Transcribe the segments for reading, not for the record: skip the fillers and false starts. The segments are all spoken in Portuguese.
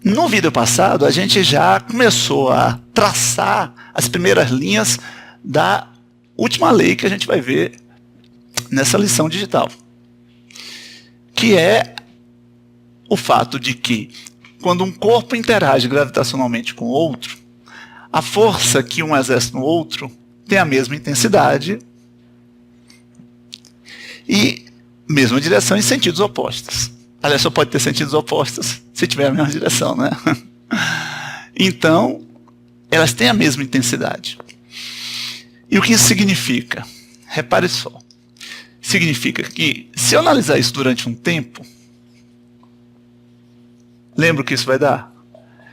No vídeo passado, a gente já começou a traçar as primeiras linhas da última lei que a gente vai ver nessa lição digital, que é o fato de que, quando um corpo interage gravitacionalmente com o outro, a força que um exerce no outro tem a mesma intensidade e mesma direção em sentidos opostos. Aliás, só pode ter sentidos opostos se tiver a mesma direção, né? Então, elas têm a mesma intensidade. E o que isso significa? Repare só. Significa que, se eu analisar isso durante um tempo, lembra o que isso vai dar?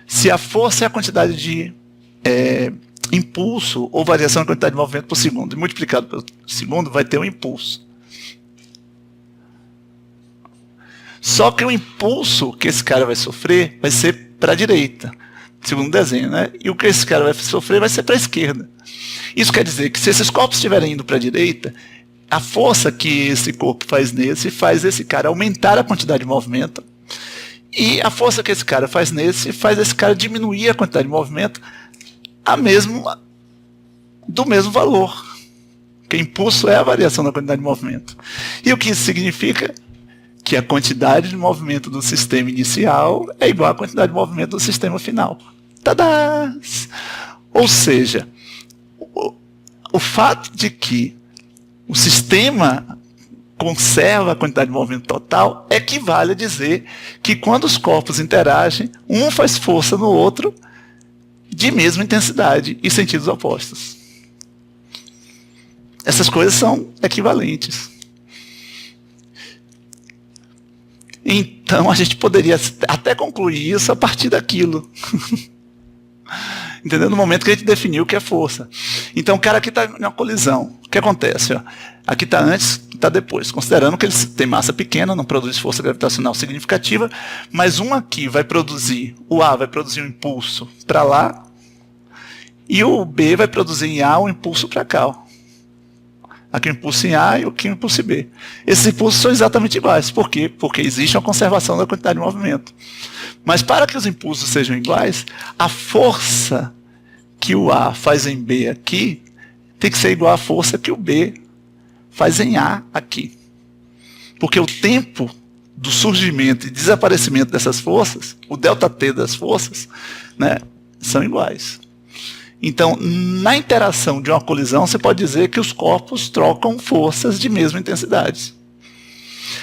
Se a força é a quantidade de impulso ou variação da quantidade de movimento por segundo, e multiplicado pelo segundo, vai ter um impulso. Só que o impulso que esse cara vai sofrer vai ser para a direita, segundo o desenho, né? E o que esse cara vai sofrer vai ser para a esquerda. Isso quer dizer que, se esses corpos estiverem indo para a direita, a força que esse corpo faz nesse faz esse cara aumentar a quantidade de movimento, e a força que esse cara faz nesse faz esse cara diminuir a quantidade de movimento do mesmo valor. Porque impulso é a variação da quantidade de movimento. E o que isso significa? Que a quantidade de movimento do sistema inicial é igual à quantidade de movimento do sistema final. Tadá! Ou seja, o fato de que o sistema conserva a quantidade de movimento total equivale a dizer que, quando os corpos interagem, um faz força no outro de mesma intensidade e sentidos opostos. Essas coisas são equivalentes. Então, a gente poderia até concluir isso a partir daquilo. Entendeu? No momento que a gente definiu o que é força. Então, o cara aqui está em uma colisão. O que acontece? Ó? Aqui está antes, está depois. Considerando que ele tem massa pequena, não produz força gravitacional significativa, mas um aqui vai produzir, o A vai produzir um impulso para lá, e o B vai produzir em A um impulso para cá. Ó. Aqui o impulso em A e aqui o impulso em B. Esses impulsos são exatamente iguais. Por quê? Porque existe uma conservação da quantidade de movimento. Mas, para que os impulsos sejam iguais, a força que o A faz em B aqui tem que ser igual à força que o B faz em A aqui. Porque o tempo do surgimento e desaparecimento dessas forças, o ΔT das forças, né, são iguais. Então, na interação de uma colisão, você pode dizer que os corpos trocam forças de mesma intensidade.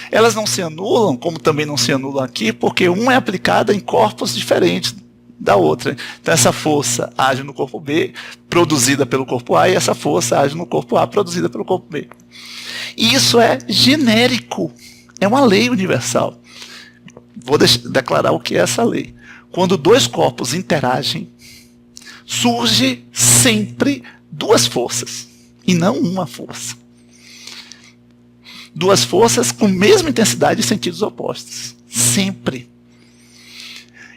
Elas não se anulam, como também não se anulam aqui, porque uma é aplicada em corpos diferentes da outra. Então, essa força age no corpo B, produzida pelo corpo A, e essa força age no corpo A, produzida pelo corpo B. E isso é genérico, é uma lei universal. Vou declarar o que é essa lei. Quando dois corpos interagem, surge sempre duas forças, e não uma força. Duas forças com mesma intensidade e sentidos opostos. Sempre.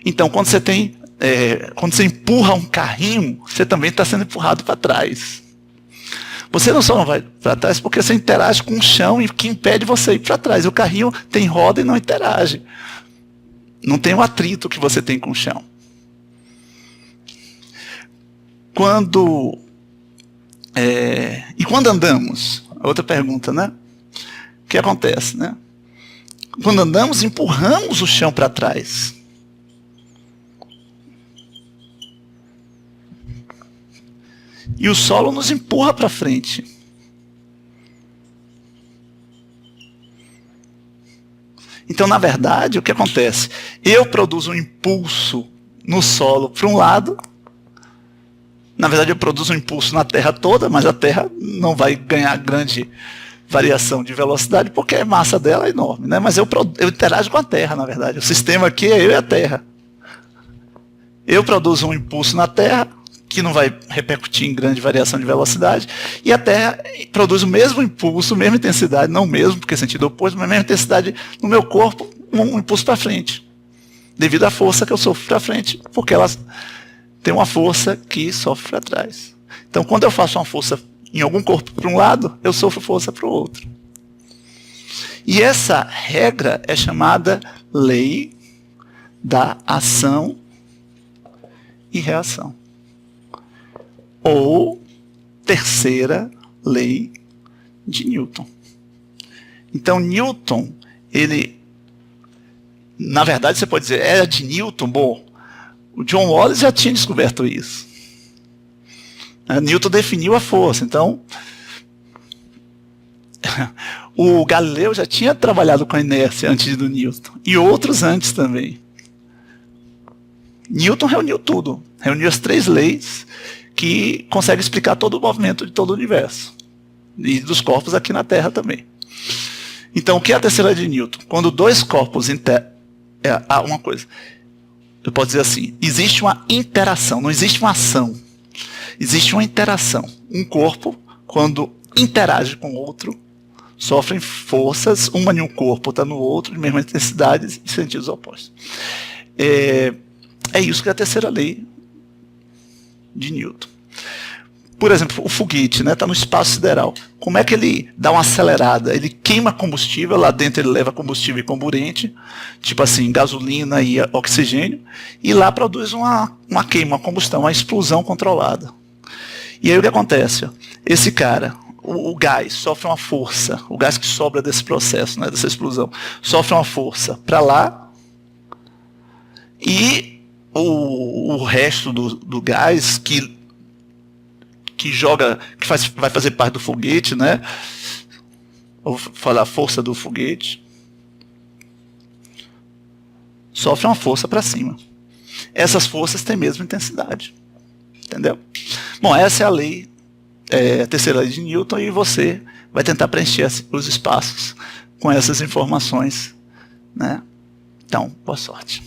Então, quando você empurra um carrinho, você também está sendo empurrado para trás. Você não só vai para trás porque você interage com o chão, e que impede você ir para trás. O carrinho tem roda e não interage. Não tem o atrito que você tem com o chão. E quando andamos? Outra pergunta, né? O que acontece, né? Quando andamos, empurramos o chão para trás. E o solo nos empurra para frente. Então, na verdade, o que acontece? Eu produzo um impulso no solo para um lado. Na verdade, eu produzo um impulso na Terra toda, mas a Terra não vai ganhar grande variação de velocidade, porque a massa dela é enorme, né? Mas eu interajo com a Terra, na verdade. O sistema aqui é eu e a Terra. Eu produzo um impulso na Terra, que não vai repercutir em grande variação de velocidade, e a Terra produz o mesmo impulso, mesma intensidade, não o mesmo, porque é sentido oposto, mas a mesma intensidade no meu corpo, um impulso para frente, devido à força que eu sofro para frente, porque ela tem uma força que sofre para trás. Então, quando eu faço uma força em algum corpo para um lado, eu sofro força para o outro. E essa regra é chamada lei da ação e reação. Ou terceira lei de Newton. Então, Newton, ele, na verdade, você pode dizer, era de Newton? Bom, o John Wallace já tinha descoberto isso. Newton definiu a força, então o Galileu já tinha trabalhado com a inércia antes do Newton, e outros antes também. Newton reuniu tudo, reuniu as 3 leis que conseguem explicar todo o movimento de todo o universo, e dos corpos aqui na Terra também. Então, o que é a terceira lei de Newton? Quando 2 corpos uma coisa, eu posso dizer assim, existe uma interação, não existe uma ação, existe uma interação. Um corpo, quando interage com outro, sofrem forças, uma em um corpo, outra no outro, de mesma intensidade, em sentidos opostos. É isso que é a terceira lei de Newton. Por exemplo, o foguete, né, está no espaço sideral. Como é que ele dá uma acelerada? Ele queima combustível, lá dentro ele leva combustível e comburente, tipo assim, gasolina e oxigênio, e lá produz uma queima, uma combustão, uma explosão controlada. E aí o que acontece? Esse cara, o gás, sofre uma força, o gás que sobra desse processo, né, dessa explosão, sofre uma força para lá, e o resto do gás que vai fazer parte do foguete, né? Vou falar a força do foguete, sofre uma força para cima. Essas forças têm a mesma intensidade. Entendeu? Bom, essa é a lei, a terceira lei de Newton, e você vai tentar preencher os espaços com essas informações, né? Então, boa sorte.